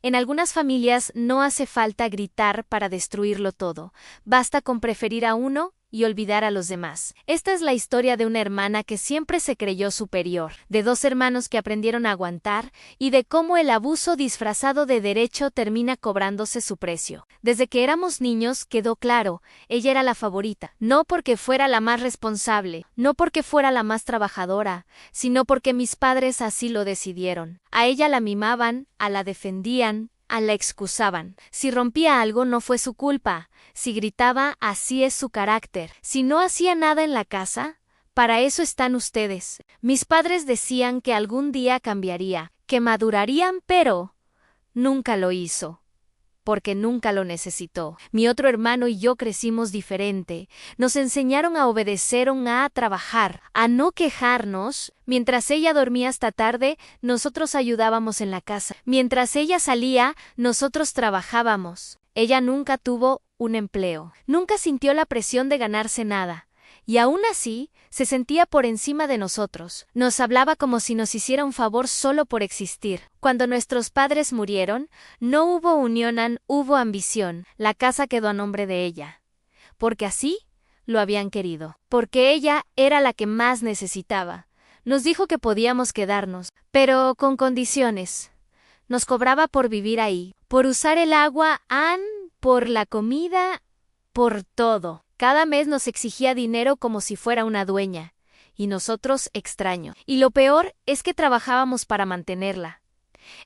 En algunas familias no hace falta gritar para destruirlo todo, basta con preferir a uno y olvidar a los demás. Esta es la historia de una hermana que siempre se creyó superior, de dos hermanos que aprendieron a aguantar y de cómo el abuso disfrazado de derecho termina cobrándose su precio. Desde que éramos niños quedó claro, ella era la favorita, no porque fuera la más responsable, no porque fuera la más trabajadora, sino porque mis padres así lo decidieron. A ella la mimaban, a la defendían, a la excusaban. Si rompía algo no fue su culpa. Si gritaba, así es su carácter. Si no hacía nada en la casa, para eso están ustedes. Mis padres decían que algún día cambiaría, que madurarían, pero nunca lo hizo. Porque nunca lo necesitó. Mi otro hermano y yo crecimos diferente. Nos enseñaron a obedecer, a trabajar, a no quejarnos. Mientras ella dormía hasta tarde, nosotros ayudábamos en la casa. Mientras ella salía, nosotros trabajábamos. Ella nunca tuvo un empleo. Nunca sintió la presión de ganarse nada. Y aún así, se sentía por encima de nosotros. Nos hablaba como si nos hiciera un favor solo por existir. Cuando nuestros padres murieron, no hubo unión, hubo ambición. La casa quedó a nombre de ella. Porque así lo habían querido. Porque ella era la que más necesitaba. Nos dijo que podíamos quedarnos, pero con condiciones. Nos cobraba por vivir ahí, por usar el agua, por la comida, por todo. Cada mes nos exigía dinero como si fuera una dueña, y nosotros extraño. Y lo peor es que trabajábamos para mantenerla.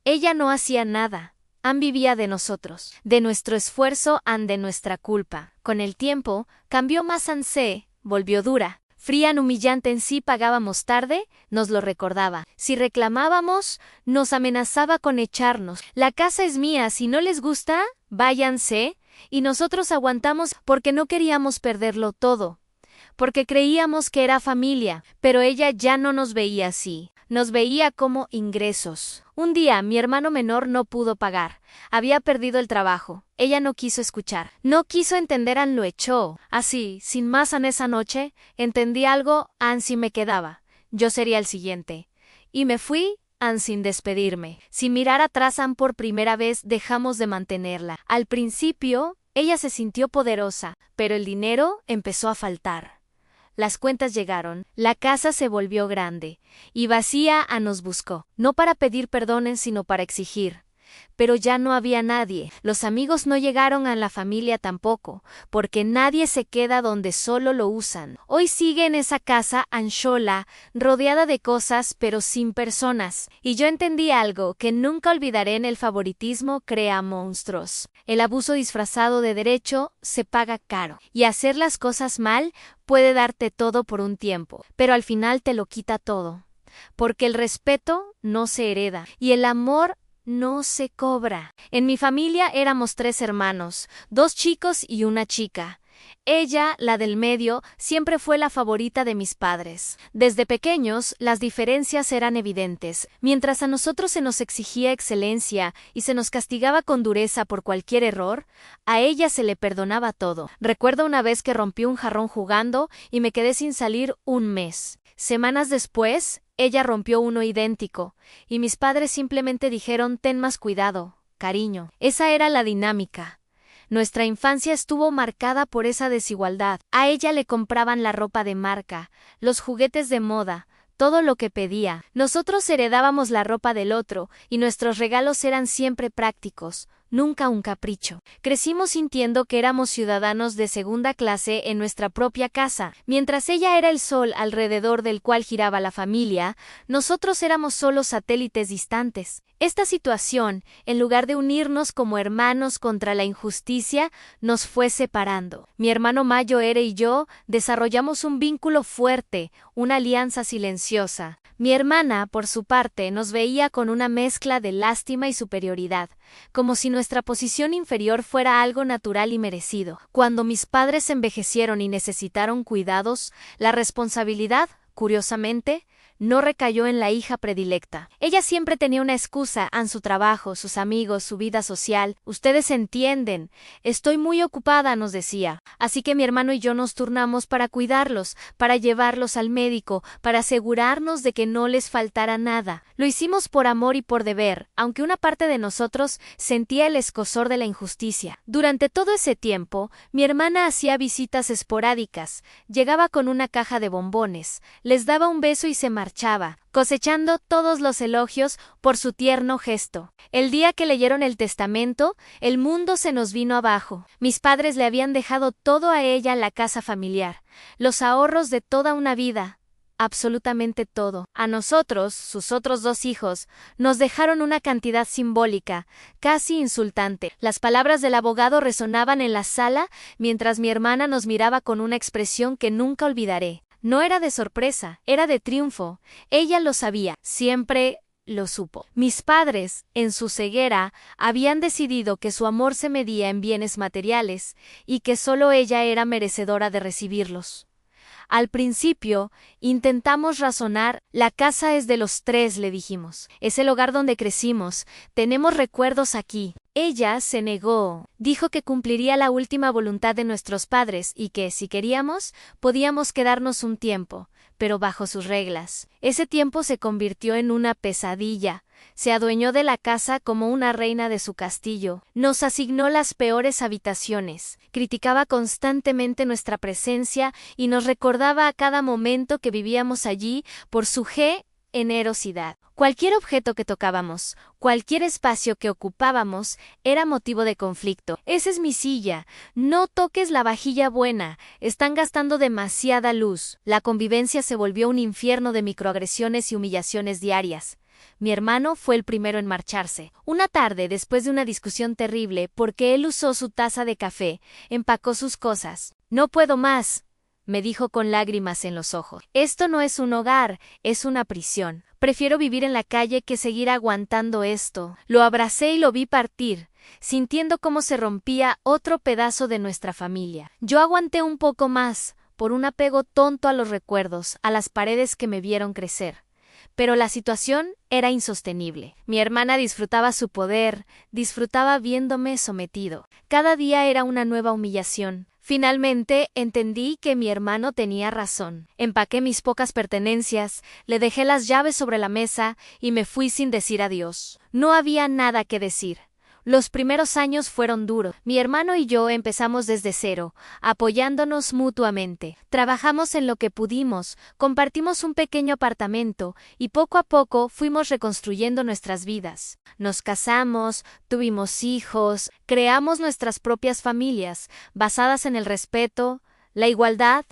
Ella no hacía nada, vivía de nosotros, de nuestro esfuerzo, de nuestra culpa. Con el tiempo, cambió más, se volvió dura. Fría, humillante en sí, pagábamos tarde, nos lo recordaba. Si reclamábamos, nos amenazaba con echarnos. La casa es mía, si no les gusta, váyanse. Y nosotros aguantamos porque no queríamos perderlo todo, porque creíamos que era familia, pero ella ya no nos veía así, nos veía como ingresos. Un día mi hermano menor no pudo pagar, había perdido el trabajo, ella no quiso escuchar, no quiso entender, lo echó. Así, sin más, esa noche, entendí algo, si me quedaba, yo sería el siguiente. Y me fui, sin despedirme. Sin mirar atrás, por primera vez dejamos de mantenerla. Al principio, ella se sintió poderosa, pero el dinero empezó a faltar. Las cuentas llegaron, la casa se volvió grande, y vacía, nos buscó, no para pedir perdón, sino para exigir. Pero ya no había nadie, los amigos no llegaron, a la familia tampoco, porque nadie se queda donde solo lo usan. Hoy sigue en esa casa, sola, rodeada de cosas, pero sin personas. Y yo entendí algo que nunca olvidaré: el favoritismo crea monstruos. El abuso disfrazado de derecho se paga caro. Y hacer las cosas mal puede darte todo por un tiempo, pero al final te lo quita todo. Porque el respeto no se hereda, y el amor no se cobra. En mi familia éramos 3 hermanos, 2 chicos y una chica. Ella, la del medio, siempre fue la favorita de mis padres. Desde pequeños, las diferencias eran evidentes. Mientras a nosotros se nos exigía excelencia y se nos castigaba con dureza por cualquier error, a ella se le perdonaba todo. Recuerdo una vez que rompí un jarrón jugando y me quedé sin salir un mes. Semanas después, ella rompió uno idéntico, y mis padres simplemente dijeron: ten más cuidado, cariño. Esa era la dinámica. Nuestra infancia estuvo marcada por esa desigualdad. A ella le compraban la ropa de marca, los juguetes de moda, todo lo que pedía. Nosotros heredábamos la ropa del otro, y nuestros regalos eran siempre prácticos, nunca un capricho. Crecimos sintiendo que éramos ciudadanos de segunda clase en nuestra propia casa. Mientras ella era el sol alrededor del cual giraba la familia, nosotros éramos solo satélites distantes. Esta situación, en lugar de unirnos como hermanos contra la injusticia, nos fue separando. Mi hermano mayor y yo desarrollamos un vínculo fuerte, una alianza silenciosa. Mi hermana, por su parte, nos veía con una mezcla de lástima y superioridad, como si nuestra posición inferior fuera algo natural y merecido. Cuando mis padres envejecieron y necesitaron cuidados, la responsabilidad, curiosamente, no recayó en la hija predilecta. Ella siempre tenía una excusa: en su trabajo, sus amigos, su vida social. Ustedes entienden, estoy muy ocupada, nos decía. Así que mi hermano y yo nos turnamos para cuidarlos, para llevarlos al médico, para asegurarnos de que no les faltara nada. Lo hicimos por amor y por deber, aunque una parte de nosotros sentía el escozor de la injusticia. Durante todo ese tiempo, mi hermana hacía visitas esporádicas, llegaba con una caja de bombones, les daba un beso y se marchaba, cosechando todos los elogios por su tierno gesto. El día que leyeron el testamento, el mundo se nos vino abajo. Mis padres le habían dejado todo a ella, la casa familiar, los ahorros de toda una vida, absolutamente todo. A nosotros, sus otros 2 hijos, nos dejaron una cantidad simbólica, casi insultante. Las palabras del abogado resonaban en la sala mientras mi hermana nos miraba con una expresión que nunca olvidaré. No era de sorpresa, era de triunfo. Ella lo sabía, siempre lo supo. Mis padres, en su ceguera, habían decidido que su amor se medía en bienes materiales y que solo ella era merecedora de recibirlos. Al principio, intentamos razonar. La casa es de los 3, le dijimos. Es el hogar donde crecimos. Tenemos recuerdos aquí. Ella se negó. Dijo que cumpliría la última voluntad de nuestros padres y que, si queríamos, podíamos quedarnos un tiempo, pero bajo sus reglas. Ese tiempo se convirtió en una pesadilla. Se adueñó de la casa como una reina de su castillo. Nos asignó las peores habitaciones. Criticaba constantemente nuestra presencia y nos recordaba a cada momento que vivíamos allí por su generosidad. Cualquier objeto que tocábamos, cualquier espacio que ocupábamos, era motivo de conflicto. Esa es mi silla. No toques la vajilla buena. Están gastando demasiada luz. La convivencia se volvió un infierno de microagresiones y humillaciones diarias. Mi hermano fue el primero en marcharse. Una tarde, después de una discusión terrible porque él usó su taza de café, empacó sus cosas. No puedo más, me dijo con lágrimas en los ojos. Esto no es un hogar, es una prisión. Prefiero vivir en la calle que seguir aguantando esto. Lo abracé y lo vi partir, sintiendo cómo se rompía otro pedazo de nuestra familia. Yo aguanté un poco más, por un apego tonto a los recuerdos, a las paredes que me vieron crecer. Pero la situación era insostenible. Mi hermana disfrutaba su poder, disfrutaba viéndome sometido. Cada día era una nueva humillación. Finalmente entendí que mi hermano tenía razón. Empaqué mis pocas pertenencias, le dejé las llaves sobre la mesa y me fui sin decir adiós. No había nada que decir. Los primeros años fueron duros. Mi hermano y yo empezamos desde cero, apoyándonos mutuamente. Trabajamos en lo que pudimos, compartimos un pequeño apartamento y poco a poco fuimos reconstruyendo nuestras vidas. Nos casamos, tuvimos hijos, creamos nuestras propias familias, basadas en el respeto, la igualdad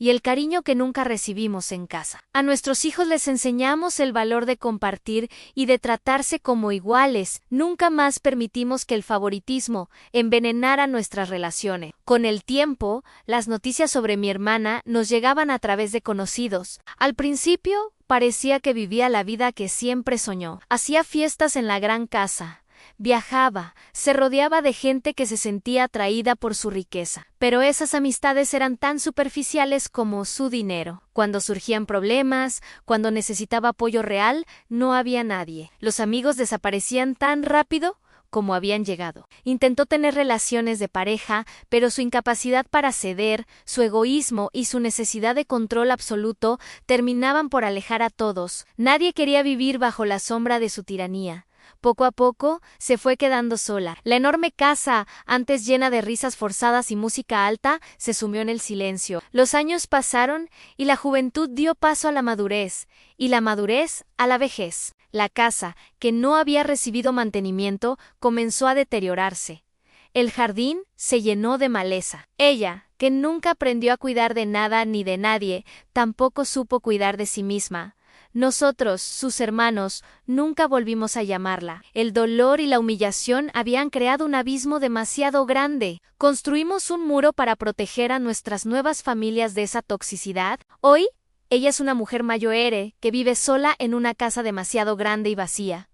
y el cariño que nunca recibimos en casa. A nuestros hijos les enseñamos el valor de compartir y de tratarse como iguales. Nunca más permitimos que el favoritismo envenenara nuestras relaciones. Con el tiempo, las noticias sobre mi hermana nos llegaban a través de conocidos. Al principio, parecía que vivía la vida que siempre soñó. Hacía fiestas en la gran casa. Viajaba, se rodeaba de gente que se sentía atraída por su riqueza, pero esas amistades eran tan superficiales como su dinero. Cuando surgían problemas, cuando necesitaba apoyo real, no había nadie. Los amigos desaparecían tan rápido como habían llegado. Intentó tener relaciones de pareja, pero su incapacidad para ceder, su egoísmo y su necesidad de control absoluto terminaban por alejar a todos. Nadie quería vivir bajo la sombra de su tiranía. Poco a poco, se fue quedando sola. La enorme casa, antes llena de risas forzadas y música alta, se sumió en el silencio. Los años pasaron y la juventud dio paso a la madurez, y la madurez a la vejez. La casa, que no había recibido mantenimiento, comenzó a deteriorarse. El jardín se llenó de maleza. Ella, que nunca aprendió a cuidar de nada ni de nadie, tampoco supo cuidar de sí misma. Nosotros, sus hermanos, nunca volvimos a llamarla. El dolor y la humillación habían creado un abismo demasiado grande. ¿Construimos un muro para proteger a nuestras nuevas familias de esa toxicidad? Hoy, ella es una mujer mayor que vive sola en una casa demasiado grande y vacía,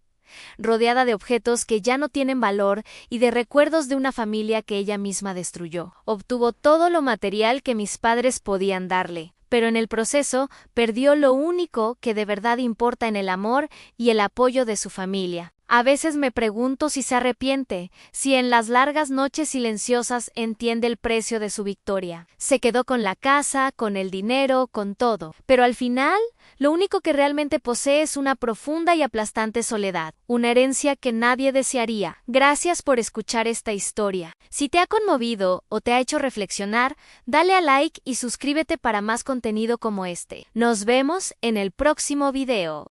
rodeada de objetos que ya no tienen valor y de recuerdos de una familia que ella misma destruyó. Obtuvo todo lo material que mis padres podían darle, pero en el proceso perdió lo único que de verdad importa en el amor y el apoyo de su familia. A veces me pregunto si se arrepiente, si en las largas noches silenciosas entiende el precio de su victoria. Se quedó con la casa, con el dinero, con todo. Pero al final, lo único que realmente posee es una profunda y aplastante soledad, una herencia que nadie desearía. Gracias por escuchar esta historia. Si te ha conmovido o te ha hecho reflexionar, dale a like y suscríbete para más contenido como este. Nos vemos en el próximo video.